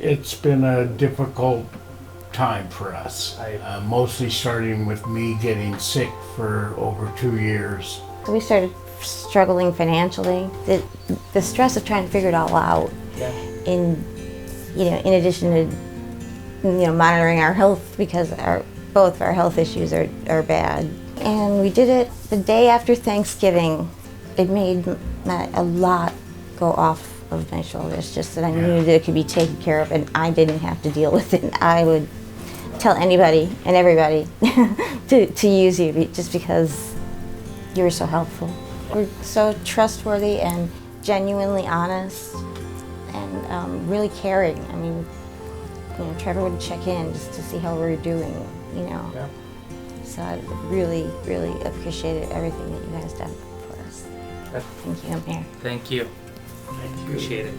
It's been a difficult time for us, mostly starting with me getting sick for over 2 years. So we started struggling financially. The stress of trying to figure it all out, in addition to monitoring our health, because both of our health issues are bad. And we did it the day after Thanksgiving. It made a lot go off of my shoulders, just that I knew that it could be taken care of and I didn't have to deal with it. I would tell anybody and everybody to use you just because you were so helpful. We're so trustworthy and genuinely honest and really caring. I mean, Trevor would check in just to see how we were doing, Yeah. So I really, really appreciated everything that you guys done for us. Thank you, I'm here. Thank you. Thank you. Appreciate it.